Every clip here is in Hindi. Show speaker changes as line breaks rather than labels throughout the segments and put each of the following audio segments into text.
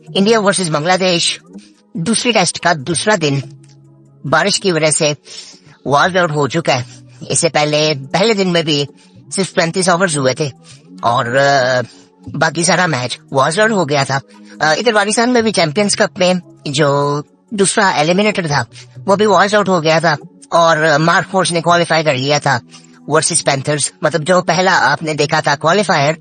इंडिया वर्सेस बांग्लादेश दूसरी टेस्ट का दूसरा दिन बारिश की वजह से वॉल आउट हो चुका है। इससे पहले दिन में भी सिर्फ 35 ओवर्स हुए थे और बाकी सारा मैच वॉल आउट हो गया था। इधर पाकिस्तान में भी चैंपियंस कप में जो दूसरा एलिमिनेटर था वो भी वॉल आउट हो गया था और मार्क फोर्स ने क्वालिफाई कर लिया था वर्सेस पैंथर्स। मतलब जो पहला आपने देखा था क्वालिफायर,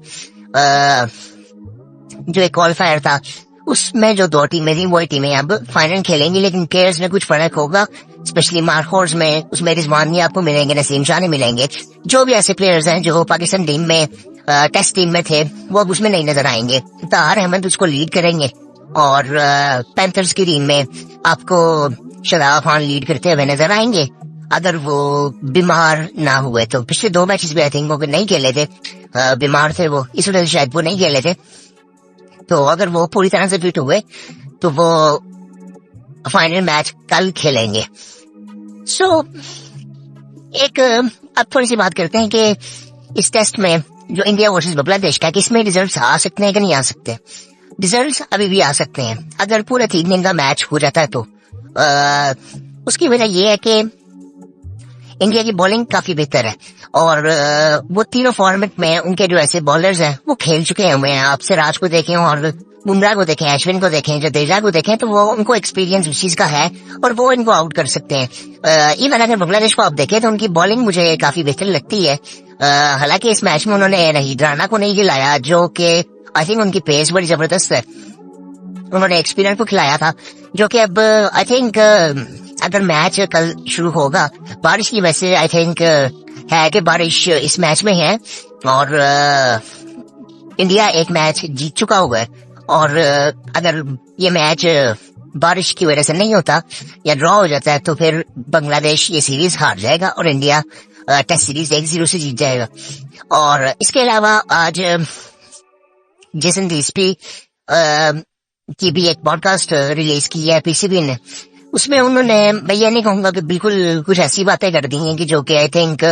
जो एक क्वालिफायर था उसमें जो दो टीमें थी वही टीमें अब फाइनल खेलेंगी, लेकिन प्लेयर्स में कुछ फर्क होगा। स्पेशली मार्कोर्स में उसमें रिजवान नहीं आपको मिलेंगे, नसीम शाह नहीं मिलेंगे। जो भी ऐसे प्लेयर्स हैं जो पाकिस्तान टीम में टेस्ट टीम में थे वो अब उसमें नहीं नजर आएंगे। तार अहमद उसको लीड करेंगे और पैंथर्स की टीम में आपको शदाब खान लीड करते हुए नजर आएंगे अगर वो बीमार ना हुए तो। पिछले 2 मैचेस भी आई थिंक वो नहीं खेले थे, बीमार थे वो, इस वजह से शायद वो नहीं खेले थे। तो अगर वो पूरी तरह से फिट हुए तो वो फाइनल मैच कल खेलेंगे। एक अब थोड़ी सी बात करते हैं कि इस टेस्ट में जो इंडिया वर्सेस बांग्लादेश का, कि इसमें रिजल्ट्स आ सकते हैं कि नहीं आ सकते। रिजल्ट्स अभी भी आ सकते हैं अगर पूरे 3 दिन का मैच हो जाता है तो। उसकी वजह ये है कि इंडिया की बॉलिंग काफी बेहतर है और वो तीनों फॉर्मेट में उनके जो ऐसे बॉलर्स हैं वो खेल चुके हुए हैं। आप सिराज को देखें और बुमराह को देखें, अश्विन को देखें, जडेजा को देखें, तो वो उनको एक्सपीरियंस उस चीज का है और वो इनको आउट कर सकते हैं। इवन अगर बांग्लादेश को आप देखें तो उनकी बॉलिंग मुझे काफी बेहतर लगती है। हालांकि इस मैच में उन्होंने रहीद राणा को नहीं खिलाया जो कि आई थिंक उनकी पेस बड़ी जबरदस्त है। उन्होंने एक्सपीरियंस को खिलाया था जो कि अब आई थिंक अगर मैच कल शुरू होगा बारिश की वजह से आई थिंक है कि बारिश इस मैच में है और इंडिया एक मैच जीत चुका हुआ है और अगर ये मैच बारिश की वजह से नहीं होता या ड्रॉ हो जाता है तो फिर बांग्लादेश ये सीरीज हार जाएगा और इंडिया टेस्ट सीरीज 1-0 से जीत जाएगा। और इसके अलावा आज जेसन रिस्पी की भी एक पॉडकास्ट रिलीज की है पीसीबी ने। उसमें उन्होंने, मैं ये नहीं कहूंगा कि बिल्कुल कुछ ऐसी बातें कर दी हैं कि जो कि आई थिंक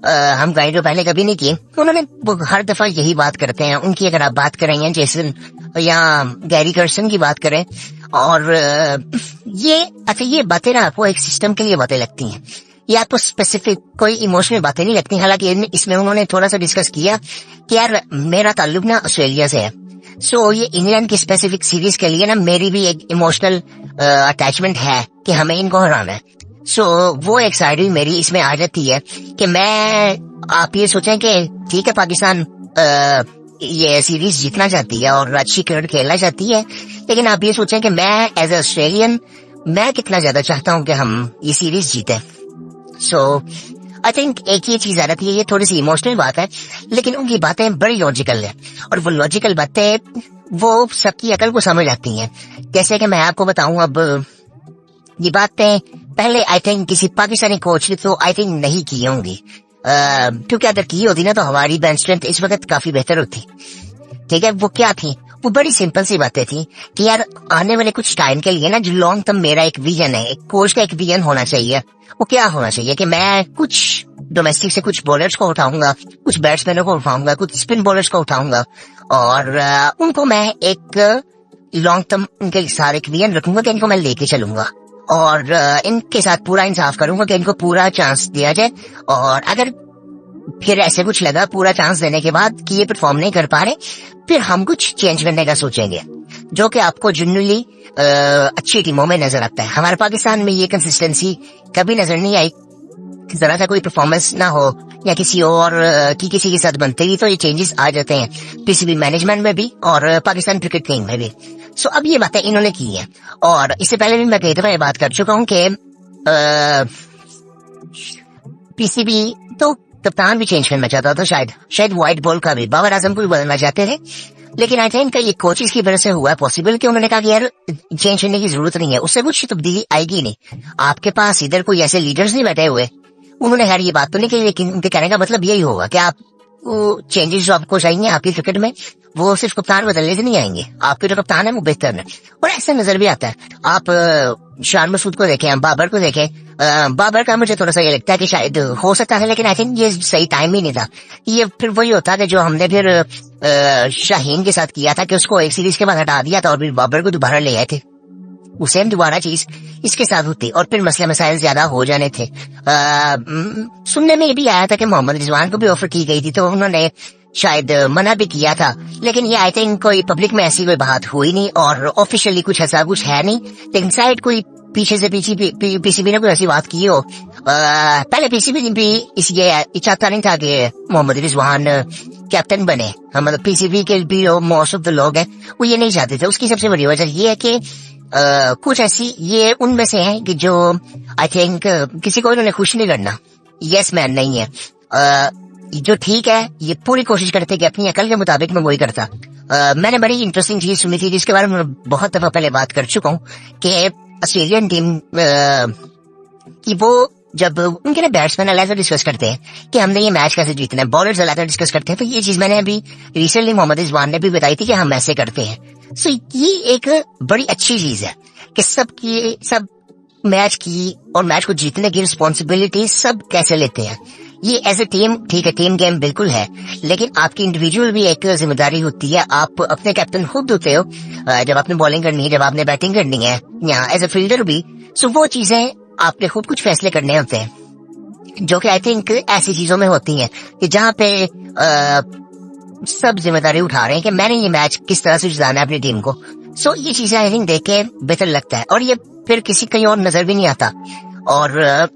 हम गाइड पहले कभी नहीं किए। उन्होंने हर दफा यही बात करते हैं। उनकी अगर आप बात करें जेसन या गैरी कर्सन की बात करें और ये बातें ना आपको एक सिस्टम के लिए बातें लगती हैं, ये आपको स्पेसिफिक कोई इमोशनल बातें नहीं लगती। हालांकि इसमें उन्होंने थोड़ा सा डिस्कस किया कि यार मेरा ताल्लुक ना ऑस्ट्रेलिया से है, ये इंग्लैंड की स्पेसिफिक सीरीज के लिए ना मेरी भी एक इमोशनल अटैचमेंट है कि हमें इनको हराना है। वो एक साइड भी मेरी इसमें आ जाती है कि आप ये सोचें कि ठीक है पाकिस्तान ये सीरीज जीतना चाहती है और अच्छी क्रिकेट खेलना चाहती है, लेकिन आप ये सोचें कि मैं एज ए ऑस्ट्रेलियन मैं कितना ज्यादा चाहता हूं कि हम ये सीरीज जीते। आई थिंक एक ये चीज आ रही है, ये थोड़ी सी इमोशनल बात है लेकिन उनकी बातें बड़ी लॉजिकल है और वो लॉजिकल बातें वो सबकी अकल को समझ आती हैं। जैसे कि मैं आपको बताऊं, अब ये बातें पहले आई थिंक किसी पाकिस्तानी कोच ने तो आई थिंक नहीं की होंगी, क्योंकि अगर की होती ना तो हमारी बेंच स्ट्रेंथ इस वक्त काफी बेहतर होती। ठीक है, वो क्या थी? वो बड़ी सिंपल सी बातें थी कि यार आने वाले कुछ टाइम के लिए ना जो लॉन्ग टर्म मेरा एक विजन है, एक कोच का एक विजन होना चाहिए। वो क्या होना चाहिए कि मैं कुछ डोमेस्टिक से कुछ बॉलर्स को उठाऊंगा, कुछ बैट्समैनों को उठाऊंगा, कुछ स्पिन बॉलर्स को उठाऊंगा और उनको मैं एक लॉन्ग टर्म उनके सारे एक विजन रखूंगा कि इनको मैं लेके चलूंगा और इनके साथ पूरा इंसाफ करूंगा कि इनको पूरा चांस दिया जाए। और अगर फिर ऐसे कुछ लगा पूरा चांस देने के बाद कि ये परफॉर्म नहीं कर पा रहे, फिर हम कुछ चेंज करने का सोचेंगे, जो कि आपको जनरली अच्छी टीमों में नजर आता है। हमारे पाकिस्तान में ये कंसिस्टेंसी कभी नजर नहीं आई, जरा सा कोई परफॉर्मेंस ना हो या किसी और की किसी के साथ बनते ही तो ये चेंजेस आ जाते हैं पीसीबी मैनेजमेंट में भी और पाकिस्तान क्रिकेट टीम में भी। अब ये बातें इन्होंने की हैं और इससे पहले भी मैं कई दफा ये बात कर चुका हूँ कि पीसीबी तो कप्तान भी चेंज करना चाहता था, शायद व्हाइट बॉल का भी बाबर आजम को भी बदलना चाहते थे, लेकिन आई थिंक ये कोचेस की वजह से हुआ है पॉसिबल कि उन्होंने कहा कि यार चेंज करने की जरूरत नहीं है, उससे कुछ तब्दीली आएगी नहीं। आपके पास इधर कोई ऐसे लीडर्स नहीं बैठे हुए। उन्होंने खैर ये बात तो नहीं कही, लेकिन उनके कहने का मतलब यही होगा कि आप चेंजेस जो आपको चाहिए आपकी क्रिकेट में वो सिर्फ कप्तान बदलने से नहीं आएंगे, आपके जो कप्तान है वो बेहतर है। और ऐसा नजर भी आता है, आप शान मसूद को देखें, हम बाबर को देखें, बाबर का मुझे थोड़ा सा ये लगता है कि शायद हो सकता है, लेकिन आई थिंक ये सही टाइम ही नहीं था। ये फिर वही होता था जो हमने फिर शाहीन के साथ किया था कि उसको एक सीरीज के बाद हटा दिया था और फिर बाबर को दोबारा ले आए थे। सेम दोबारा चीज इसके साथ होती और फिर मसले मसाइल ज्यादा हो जाने थे। सुनने में ये भी आया था कि मोहम्मद रिजवान को भी ऑफर की गई थी, तो उन्होंने शायद मना भी किया था, लेकिन ये आई थिंक कोई पब्लिक में ऐसी कोई बात हुई नहीं और ऑफिशियली कुछ ऐसा कुछ है नहीं। लेकिन शायद कोई पीछे से पीसीबी ने कोई ऐसी बात की हो। पहले पीसीबी भी ये चाहता नहीं था कि मोहम्मद रिजवान कैप्टन बने। मतलब पीसीबी के भी मोस्ट ऑफ द लोग हैं वो ये नहीं चाहते थे। उसकी सबसे बड़ी वजह ये है कि कुछ ऐसी ये उनमें से है कि जो आई थिंक किसी को इन्होंने खुश नहीं करना, यस मैन नहीं है। जो ठीक है ये पूरी कोशिश करते कि अपनी अकल के मुताबिक मैं वही करता। मैंने बड़ी इंटरेस्टिंग चीज सुनी थी जिसके बारे में बहुत दफा पहले बात कर चुका हूँ कि ऑस्ट्रेलियन टीम कि वो जब उनके ना बैट्समैन अलग डिस्कस करते हैं कि हमने ये मैच कैसे जीतना है, बॉलर्स अलग डिस्कस करते हैं, तो ये चीज मैंने अभी रिसेंटली मोहम्मद रिजवान ने भी बताई थी कि हम ऐसे करते हैं। सो ये एक बड़ी अच्छी चीज है कि सब मैच की और मैच को जीतने की रिस्पॉन्सिबिलिटी सब कैसे लेते हैं। ये एज ए टीम ठीक है, टीम गेम बिल्कुल है, लेकिन आपकी इंडिविजुअल भी एक जिम्मेदारी होती है। आप अपने कैप्टन खुद होते हो जब आपने बॉलिंग करनी है, जब आपने बैटिंग करनी है, यहाँ एज ए फील्डर भी। सो वो चीजें आपने खुद कुछ फैसले करने होते हैं जो कि आई थिंक ऐसी चीजों में होती हैं कि जहाँ पे सब जिम्मेदारी उठा रहे हैं कि मैंने ये मैच किस तरह से जिताना है अपनी टीम को। सो ये चीजें आई थिंक देख के बेहतर लगता है और ये फिर किसी कहीं और नजर भी नहीं आता। और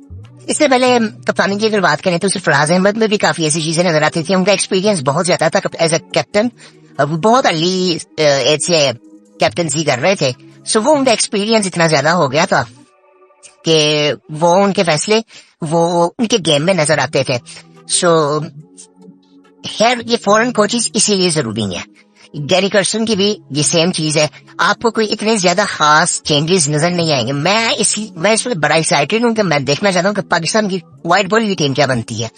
इससे पहले कप्तानी की अगर बात करें तो सिर्फ फराज अहमद में भी काफी ऐसी चीजें नजर आती थी। उनका एक्सपीरियंस बहुत ज्यादा था एज ए कैप्टन, वो बहुत अर्ली एज से कैप्टनसी कर रहे थे। सो वो उनका एक्सपीरियंस इतना ज्यादा हो गया था कि वो उनके फैसले वो उनके गेम में नजर आते थे। सो खैर ये फॉरेन कोचेस इसीलिए जरूरी है। गैरी कर्सन की भी ये सेम चीज है। आपको कोई इतने ज्यादा खास चेंजेस नजर नहीं आएंगे। मैं इसमें बड़ा एक्साइटेड हूँ कि मैं देखना चाहता हूँ कि पाकिस्तान की व्हाइट बॉल की टीम क्या बनती है,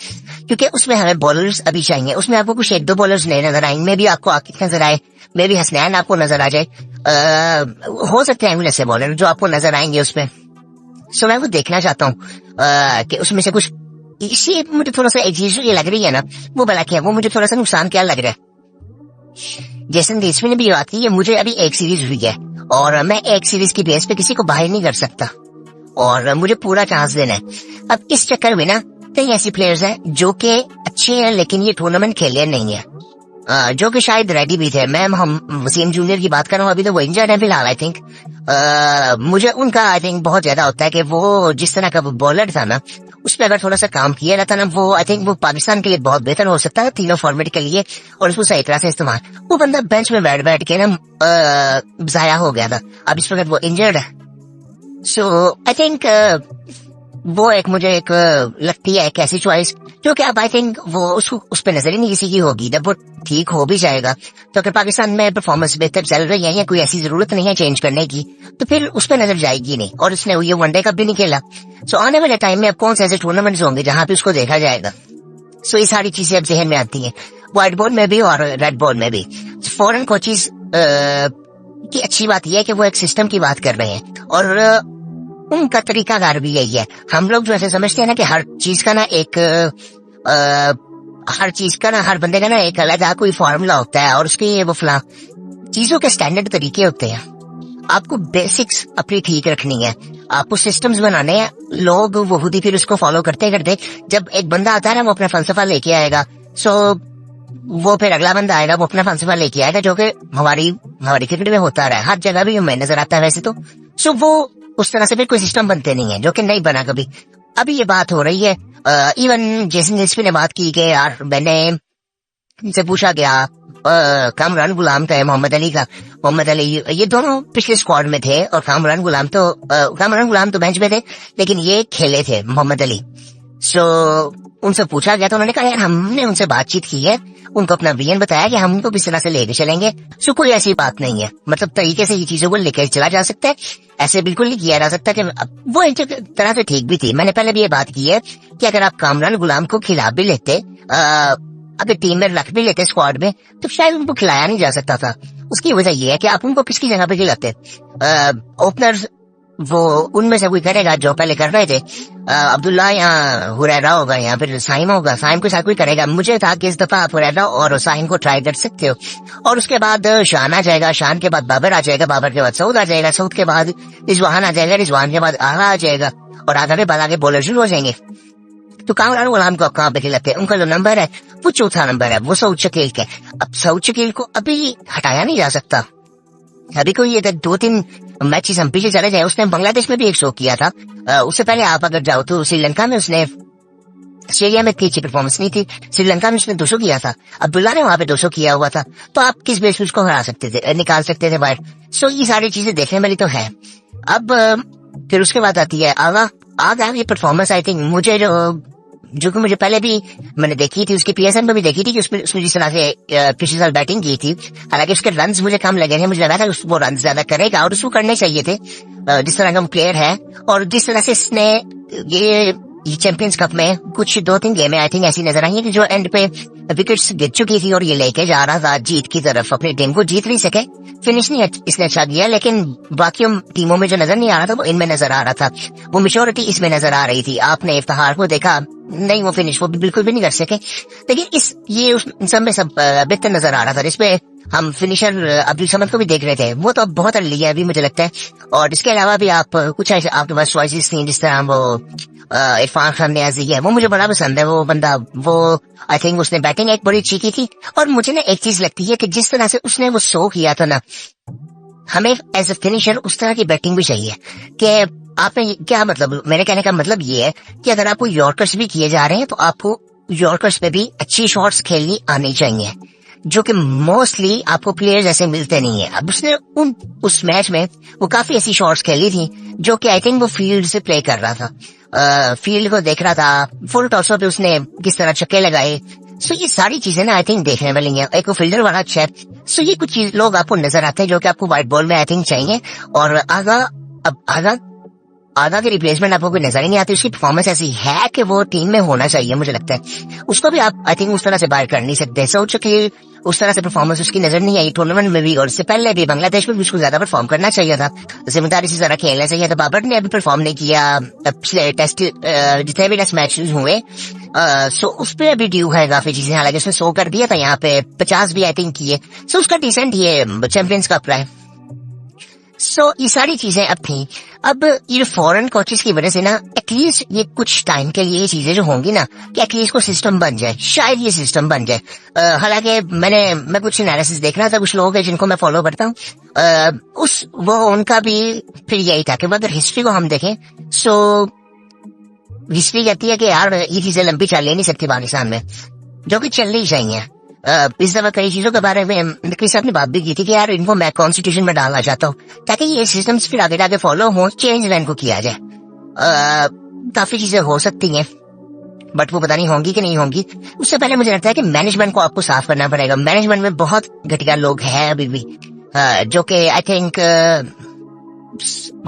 क्योंकि उसमें हमें बॉलर्स अभी चाहिए। उसमें आपको कुछ एक दो बॉलर्स नए नजर आएंगे, मे भी आपको आकिब नजर आए, मे भी हसनैन आपको नजर आ जाए, हो सकते हैं ऐसे बॉलर जो आपको नजर आएंगे उसमें। सो मैं वो देखना चाहता हूँ कि उसमें से कुछ इसी मुझे थोड़ा सा एक चीज ये लग रही है ना, वो भला क्या, वो मुझे थोड़ा सा नुकसान क्या लग रहा है। जैसन देशवी ने भी बात की, मुझे अभी एक सीरीज हुई है और मैं एक सीरीज की बेस पे किसी को बाहर नहीं कर सकता और मुझे पूरा चांस देना है। अब इस चक्कर में ना कई ऐसी प्लेयर्स हैं जो कि अच्छे हैं लेकिन ये टूर्नामेंट खेले नहीं है, जो कि शायद रेडी भी थे। मैं हम वसीम जूनियर की बात कर रहा हूँ, अभी तो वो इंजर्ड है फिलहाल। आई थिंक मुझे उनका आई थिंक बहुत ज्यादा होता है कि वो जिस तरह का बॉलर था ना, उस पर अगर थोड़ा सा काम किया जाता ना, वो आई थिंक वो पाकिस्तान के लिए बहुत बेहतर हो सकता है तीनों फॉर्मेट के लिए और उसको सही तरह से इस्तेमाल। वो बंदा बेंच में बैठ के ना जाया हो गया था, अब इस वक्त वो इंजर्ड है। सो आई थिंक वो एक मुझे एक लगती है एक ऐसी चॉइस जो कि अब आई थिंक वो उसको उस पर नजर ही नहीं किसी की होगी। जब वो ठीक हो भी जाएगा तो अगर पाकिस्तान में परफॉर्मेंस बेहतर चल रही है या कोई ऐसी जरूरत नहीं है चेंज करने की, तो फिर उस पर नजर जाएगी नहीं। और उसने ये वनडे कप भी नहीं खेला। सो आने वाले टाइम में अब कौन से ऐसे टूर्नामेंट्स होंगे जहां पे उसको देखा जाएगा। सो ये सारी चीजें अब जहन में आती हैं, व्हाइट बॉल में भी और रेड बॉल में भी। फॉरेन कोचेस की अच्छी बात यह है कि वो एक सिस्टम की बात कर रहे हैं और उनका तरीकाकार भी यही है। हम लोग जो ऐसे समझते हैं ना कि हर चीज का ना हर बंदे का ना एक अलग कोई फॉर्मूला होता है और उसके ये वो फला चीजों के स्टैंडर्ड तरीके होते हैं। आपको बेसिक्स अपनी ठीक रखनी है, आपको सिस्टम्स बनाने हैं, लोग वो खुद ही फिर उसको फॉलो करते करते जब एक बंदा आता है ना वो अपना फलसफा लेके आएगा। सो वो फिर अगला बंदा आएगा वो अपना फलसफा लेके आएगा, जो कि हमारी क्रिकेट में होता रहा है, हर जगह भी हमें नजर आता है वैसे तो। सो वो उस तरह से फिर कोई सिस्टम बनते नहीं है, जो कि नहीं बना कभी। अभी ये बात हो रही है, इवन जेसन गिल्स्पी ने बात की कि यार मैंने इनसे पूछा गया कामरान गुलाम का है मोहम्मद अली ये दोनों पिछले स्क्वाड में थे और कामरान गुलाम तो बेंच पे थे लेकिन ये खेले थे मोहम्मद अली। सो उनसे पूछा गया तो उन्होंने कहा यार हमने उनसे बातचीत की है, उनको अपना विजन बताया कि हम उनको किस तरह से लेके चलेंगे। सो कोई ऐसी बात नहीं है, मतलब तरीके से ये चीजों को लेकर चला जा सकता है, ऐसे बिल्कुल नहीं किया जा सकता। कि वो एक तरह से ठीक भी थी। मैंने पहले भी ये बात की है कि अगर आप कामरान गुलाम को खिला भी लेते, अगर टीम में रख भी लेते स्क्वाड में, तो शायद उनको खिलाया नहीं जा सकता था। उसकी वजह यह है कि आप उनको किसकी जगह पे खिलाते। ओपनर वो उनमें से कोई करेगा जो पहले कर रहे थे। अब्दुल्ला या हुरैरा होगा या फिर साइम होगा, साइम के साथ कोई करेगा। मुझे था कि इस दफा आप हुरैरा और साइम को ट्राई कर सकते हो। और उसके बाद शान आ जाएगा, शान के बाद बाबर आ जाएगा, बाबर के बाद सऊद आ जाएगा, सऊद के बाद रिजवान आ जाएगा, रिजवान के बाद आगा आ जाएगा, और आगा के बाद आगे बॉलर शुरू हो जाएंगे। तो कामरान गुलाम को कहाँ पे खिलाते हैं? उनका जो नंबर है वो चौथा नंबर है, वो सऊद शकील के। अब सऊद शकील को अभी हटाया नहीं जा सकता। अभी कोई अगर 2-3 मैचेस हम पीछे चले जाए, उसने बांग्लादेश में भी एक शो किया था। उससे पहले आप अगर जाओ तो श्रीलंका में उसने, ऑस्ट्रेलिया में इतनी अच्छी परफॉर्मेंस नहीं थी, श्रीलंका में उसने 200 किया था, अब्दुल्ला ने वहां पे 200 किया हुआ था। तो आप किस बेस पे उसको हरा सकते थे, निकाल सकते थे बाहर? सो ये सारी चीजें देखने वाली तो है। अब फिर उसके बाद आती है आगा। आगा ये परफॉर्मेंस आई थिंक मुझे जो कि मुझे पहले भी मैंने देखी थी, उसकी पीएसएल में भी देखी थी कि उसने जिस तरह से पिछले साल बैटिंग की थी, हालांकि उसके रन्स मुझे कम लगे थे, मुझे लगा था वो रन ज्यादा करेगा और उसको करने चाहिए थे जिस तरह का प्लेयर है। और जिस तरह से इसने ये चैंपियंस कप में कुछ 2-3 गेमें आई थिंक ऐसी नजर आई है कि जो एंड पे विकेट्स गिर चुकी थी और ये लेके जा रहा था जीत की तरफ, अपनी टीम को जीत नहीं सके, फिनिश नहीं इसने अच्छा किया, लेकिन बाकी टीमों में जो नजर नहीं आ रहा था वो इनमें नजर आ रहा था, वो मेच्योरिटी इसमें नजर आ रही थी। आपने इफ्तिखार को देखा नहीं, वो फिनिश वो बिल्कुल भी नहीं कर सके, लेकिन ये उस सब में सब बेहतर नजर आ रहा था। जिसपे हम फिनिशर अब्दुल समद को भी देख रहे थे, वो तो अब बहुत अर्ली है अभी मुझे लगता है। और इसके अलावा भी आप कुछ ऐसे आपके पास चॉइसेस थी, जिस तरह वो इरफान खान नियाजी है, वो मुझे बड़ा पसंद है वो बंदा। वो आई थिंक उसने बैटिंग एक बड़ी अच्छी की थी। और मुझे ना एक चीज लगती है कि जिस तरह से उसने वो शो किया था ना, हमें एज ए फिनिशर उस तरह की बैटिंग भी चाहिए। कि आपने क्या मतलब, मेरे कहने का मतलब ये है कि अगर आपको यॉर्कर्स भी किए जा रहे हैं तो आपको यॉर्कर्स पे भी अच्छी शॉट्स खेलनी आनी चाहिए, जो कि मोस्टली आपको प्लेयर्स ऐसे मिलते नहीं है। अब उसने उस मैच में वो काफी ऐसी शॉट्स खेली थी जो कि आई थिंक वो फील्ड से प्ले कर रहा था, फील्ड को देख रहा था, फुल टॉसों पे उसने किस तरह छक्के लगाए। सो ये सारी चीजें ना आई थिंक देखने वाली हैं। एक फील्डर बड़ा अच्छा है। सो ये कुछ लोग आपको नजर आते हैं जो कि आपको व्हाइट बॉल में आई थिंक चाहिए। और आगा की रिप्लेसमेंट आपको कोई नजर ही नहीं आती। उसकी परफॉर्मेंस ऐसी है कि वो टीम में होना चाहिए, मुझे लगता है। उसको भी आप आई थिंक उस तरह से बाहर कर नहीं सकते। सोच कि उस तरह से परफॉर्मेंस उसकी नजर नहीं आई टूर्नामेंट में भी, और इससे पहले भी बांग्लादेश में भी उसको ज्यादा परफॉर्म करना चाहिए था, जिम्मेदारी से ज्यादा खेलना चाहिए था। बाबर ने अभी परफॉर्म नहीं किया पिछले टेस्ट जितने भी टेस्ट मैच हुए। सो उस पर अभी ड्यू है काफी चीजें, हालांकि उसने 100 कर दिया था, यहाँ पे 50 भी आई थिंक किए। सो उसका डिसेंट ये चैंपियंस कप रहा है। सो ये सारी चीजें अब थी। अब ये फॉरेन कोचेस की वजह से ना एटलीस्ट ये कुछ टाइम के लिए ये चीजें जो होंगी ना, कि एटलीस्ट को सिस्टम बन जाए, शायद ये सिस्टम बन जाए। हालांकि मैं कुछ एनालिसिस देख रहा था, कुछ लोग हैं जिनको मैं फॉलो करता हूँ, वो उनका भी फिर यही था कि अगर हिस्ट्री को हम देखें, सो हिस्ट्री कहती है कि यार ये चीजें लंबी चल नहीं सकती पाकिस्तान में, जो कि चलनी चाहिए। इस दफा कई चीजों के बारे में नकवी साहब ने बात भी की थी कि यार इनको मैं कॉन्स्टिट्यूशन में डालना चाहता हूँ, ताकि ये सिस्टम्स फिर आगे आगे फॉलो हो, चेंज लाइन को किया जाए। काफी चीजें हो सकती हैं, बट वो पता नहीं होंगी कि नहीं होंगी। उससे पहले मुझे लगता है कि मैनेजमेंट को आपको साफ करना पड़ेगा। मैनेजमेंट में बहुत घटिया लोग हैं अभी भी, जो कि आई थिंक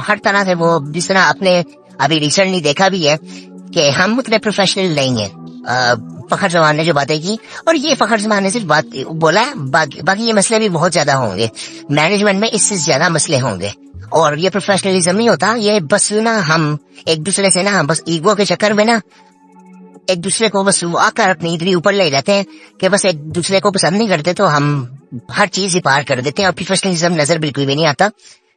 हर तरह से वो, जिस तरह आपने अभी रिसेंटली देखा भी है कि हम उतने प्रोफेशनल नहीं है। फखर जमान ने जो बातें की, और ये फखर जमान ने सिर्फ बात बोला, बाकी ये मसले भी बहुत ज्यादा होंगे मैनेजमेंट में, इससे ज्यादा मसले होंगे। और ये प्रोफेशनलिज्म नहीं होता, ये बस ना हम एक दूसरे से ना बस ईगो के चक्कर में ना एक दूसरे को बस आकर अपनी इतनी ऊपर ले जाते हैं कि बस एक दूसरे को पसंद नहीं करते तो हम हर चीज ही पार कर देते हैं, और प्रोफेशनलिज्म नजर बिल्कुल भी नहीं आता।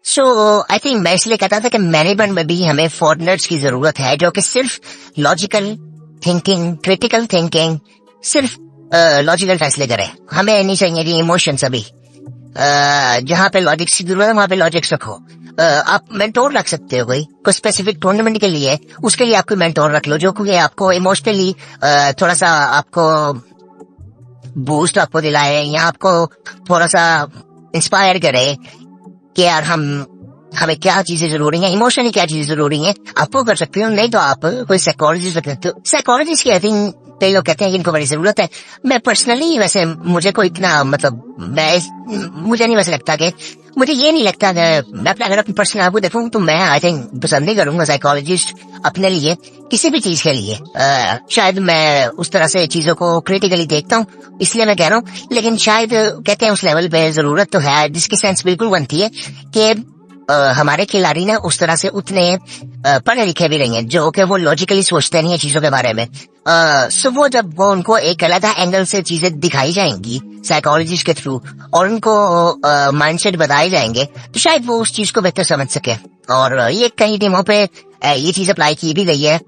सो आई थिंक मैं इसलिए कहता था कि मैनेजमेंट में भी हमें फॉरेनर्स की जरूरत है, जो कि सिर्फ लॉजिकल थिंकिंग, क्रिटिकल थिंकिंग, सिर्फ लॉजिकल फैसले करे। हमें नहीं चाहिए कि इमोशंस। अभी जहाँ पे लॉजिक की जरूरत है वहाँ पे लॉजिक्स रखो। आप मेंटोर रख सकते हो कोई स्पेसिफिक टूर्नामेंट के लिए, उसके लिए आपको मेंटोर रख लो, जो कि आपको इमोशनली थोड़ा सा आपको बूस्ट आपको दिलाए, या आपको थोड़ा सा इंस्पायर करे कि यार हमें क्या चीजें जरूरी हैं, इमोशनली क्या चीजें जरूरी हैं, आप वो कर सकते हो। नहीं तो आप कोई साइकोलॉजिस्ट रख सकते हो। साइकोलॉजिस्ट की आई थिंक कई लोग कहते हैं कि इनको बड़ी जरूरत है। मैं पर्सनली वैसे मुझे कोई इतना मुझे नहीं वैसे लगता कि मुझे ये नहीं लगता कि मैं अगर अपनी पर्सनल आपको देखूं तो मैं आई थिंक पसंद नहीं करूंगा साइकोलॉजिस्ट अपने लिए किसी भी चीज के लिए। शायद मैं उस तरह से चीजों को क्रिटिकली देखता हूँ, इसलिए मैं कह रहा हूँ। लेकिन शायद कहते हैं उस लेवल पे जरूरत तो है, जिसकी सेंस बिल्कुल बनती है कि हमारे खिलाड़ी ना उस तरह से उतने पढ़े लिखे भी नहीं है, जो कि वो लॉजिकली सोचते नहीं है चीजों के बारे में। सो वो जब वो उनको एक अलग एंगल से चीजें दिखाई जाएंगी साइकोलॉजिस्ट के थ्रू, और उनको माइंडसेट बताए जाएंगे, तो शायद वो उस चीज को बेहतर समझ सके। और ये कई टीमों पे ये चीज अप्लाई की भी गई है,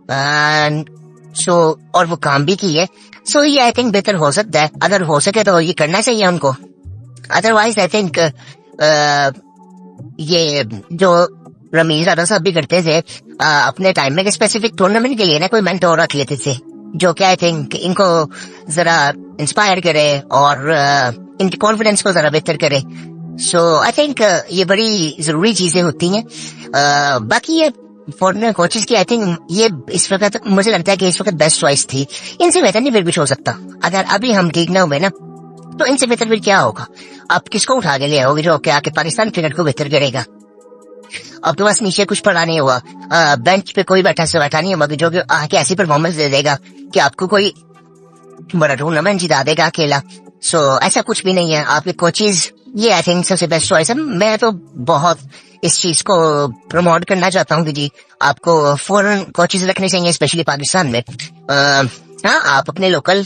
सो और वो काम भी की है। सो ये आई थिंक बेहतर हो सकता है, अगर हो सके तो ये करना चाहिए उनको। अदरवाइज आई थिंक ये जो रमीज राजा साहब भी करते थे अपने टाइम में स्पेसिफिक टूर्नामेंट के लिए ना कोई मेंटोर रख लेते थे, जो कि आई थिंक इनको जरा इंस्पायर करे और इनके कॉन्फिडेंस को जरा बेहतर करे। सो आई थिंक ये बड़ी जरूरी चीजें होती हैं। बाकी ये फॉरनर कोचेस की आई थिंक ये इस वक्त मुझे लगता है कि इस वक्त बेस्ट चॉइस थी। इनसे बेहतर नहीं फिर कुछ हो सकता। अगर अभी हम ठीक ना हुए ना तो इनसे बेहतर फिर क्या होगा? आप किसको उठा के ले आओगे जो कि आके पाकिस्तान क्रिकेट को बेहतर करेगा? अब तो बस नीचे कुछ पड़ा नहीं हुआ, बेंच पे कोई बैठा से बैठा नहीं होगा जो कि आके ऐसी परफॉर्मेंस दे देगा कि आपको कोई बड़ा टूर्नामेंट जिता देगा अकेला। सो ऐसा कुछ भी नहीं है। आपके कोचेज ये आई थिंक सबसे बेस्ट चॉइस है। मैं तो बहुत इस चीज को प्रमोट करना चाहता हूँ कि जी आपको फॉरेन कोचेज रखने चाहिए, स्पेशली पाकिस्तान में। हाँ, आप अपने लोकल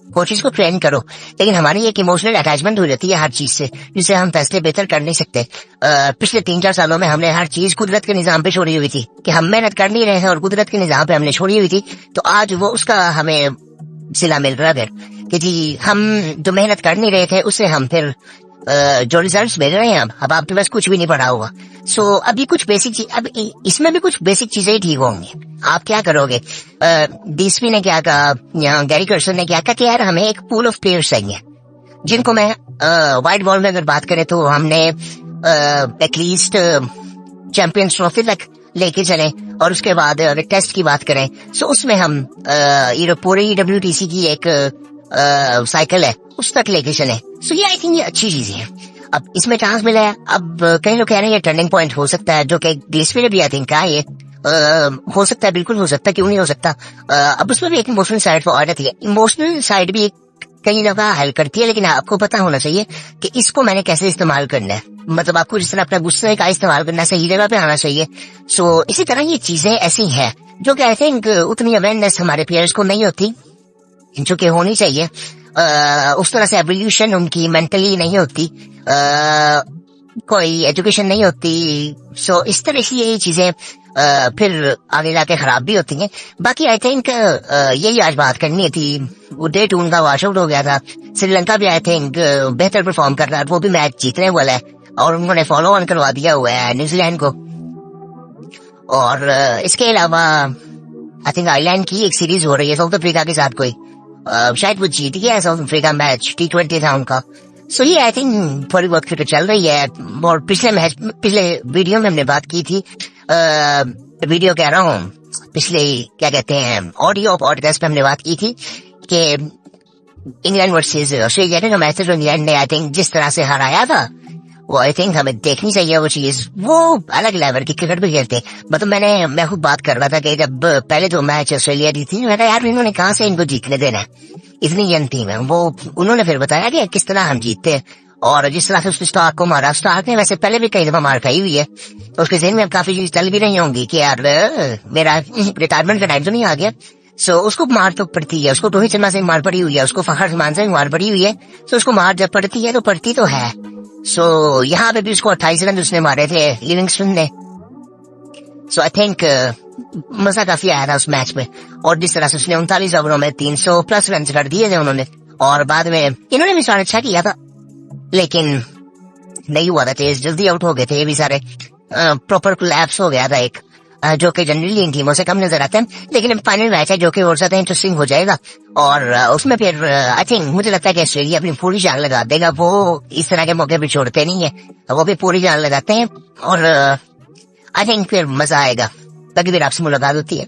कोचेज को ट्रेन करो, लेकिन हमारी एक इमोशनल अटैचमेंट हो जाती है हर चीज से, जिससे हम फैसले बेहतर कर नहीं सकते। पिछले 3-4 सालों में हमने हर चीज कुदरत के निजाम पे छोड़ी हुई थी कि हम मेहनत कर नहीं रहे हैं और कुदरत के निजाम पे हमने छोड़ी हुई थी। तो आज वो उसका हमें सिला मिल रहा है कि जी हम जो मेहनत कर नहीं रहे थे उससे हम फिर जो रिजल्ट्स मिल रहे हैं अब आपके पास कुछ भी नहीं पड़ा होगा। सो अभी कुछ बेसिक चीज, अब इसमें भी कुछ बेसिक चीजें ठीक होंगी। आप क्या करोगे? डीएसपी ने क्या कहा या गैरी कर्सन ने क्या कहा कि यार हमें एक पूल ऑफ प्लेयर्स चाहिए, जिनको मैं वाइट बॉल में अगर बात करें तो हमने एटलीस्ट चैंपियंस ट्रॉफी तक लेके चले, और उसके बाद अगर टेस्ट की बात करें सो उसमें हम पूरी WTC की एक साइकिल है उस तक लेके चले। सो ये आई थिंक ये अच्छी चीजें हैं। अब इसमें चांस मिला है, अब कई लोग कह रहे हैं ये टर्निंग पॉइंट हो सकता है, जो कि ग्लिसपी ने भी आई थिंक कहा ये हो सकता है, बिल्कुल हो सकता है, क्यों नहीं हो सकता। अब उसमें भी एक इमोशनल साइड पर आ जाती है। इमोशनल साइड भी कई जगह हेल्प करती है, लेकिन आपको पता होना चाहिए कि इसको मैंने कैसे इस्तेमाल करना है। मतलब आपको जिस तरह अपना गुस्से का इस्तेमाल करना सही जगह पे आना चाहिए। सो इसी तरह ये चीजें ऐसी हैं जो कि आई थिंक उतनी अवेयरनेस हमारे प्लेयर्स को नहीं होती जो कि होनी चाहिए। उस तरह से एवोल्यूशन उनकी मेंटली नहीं होती, कोई एजुकेशन नहीं होती। सो इस तरह से ये चीजें फिर आगे जाके खराब भी होती हैं। बाकी आई थिंक यही आज बात करनी थी। वो डे 2 उनका वॉश आउट हो गया था। श्रीलंका भी आई थिंक बेहतर परफॉर्म कर रहा है, वो भी मैच जीतने वाला है और उन्होंने फॉलो ऑन करवा दिया हुआ है न्यूजीलैंड को। और इसके अलावा आई थिंक आयरलैंड की एक सीरीज हो रही है साउथ अफ्रीका के साथ, कोई शायद वो जीत गया है साउथ अफ्रीका मैच, T20 था उनका। सो ये आई थिंक थोड़ी बहुत क्रिकेट चल रही है। और पिछले वीडियो में हमने बात की थी, वीडियो कह रहा हूँ, पिछले क्या कहते हैं ऑडियो पॉडकास्ट में हमने बात की थी कि इंग्लैंड वर्सेस ऑस्ट्रेलिया ने जो मैच जो इंग्लैंड ने आई थिंक जिस तरह से हराया था, वो आई थिंक हमें देखनी चाहिए वो चीज। वो अलग लेवल की क्रिकेट भी खेलते। मतलब मैं खुद बात कर रहा था कि जब पहले जो मैच ऑस्ट्रेलिया जीती, मैं कहा यार इन्होंने कहाँ से इनको जीतने देना है, इतनी यंग टीम है। वो उन्होंने फिर बताया कि किस तरह हम जीतते हैं और जिस तरह से उसने स्टार्क को मारा। स्टार्क ने वैसे पहले भी कई दफा मार खाई हुई है, तो उसके जहन में काफी चीज चल भी रही होंगी कि यार मेरा रिटायरमेंट का टाइम तो नहीं आ गया। सो उसको मार तो पड़ती है, उसको रोहित शर्मा से मार पड़ी हुई है, उसको फखर रहमान से मार पड़ी हुई है। सो उसको मार जब पड़ती है तो पड़ती तो है। सो यहाँ पे भी उसको 28 रन उसने मारे थे लिविंगस्टन ने। सो आई थिंक मजा काफी आया था उस मैच में। और जिस तरह से उसने 39 ओवरों में 300+ रन कर दिए थे उन्होंने, और बाद में इन्होंने भी सारा अच्छा किया था, लेकिन नहीं हुआ था तेज, जल्दी आउट हो गए थे ये भी सारे। प्रॉपर कोलैप्स हो गया था एक, जो कि जनरली इन टीमों से कम नजर आते हैं। लेकिन फाइनल मैच है जो कि और ज्यादा इंटरेस्टिंग हो जाएगा, और उसमें फिर आई थिंक मुझे लगता है कि ऑस्ट्रेलिया अपनी पूरी जान लगा देगा। वो इस तरह के मौके भी छोड़ते नहीं है, वो भी पूरी जान लगाते हैं और आई थिंक फिर मजा आएगा। बाकी फिर आपसे मुलाकात होती है।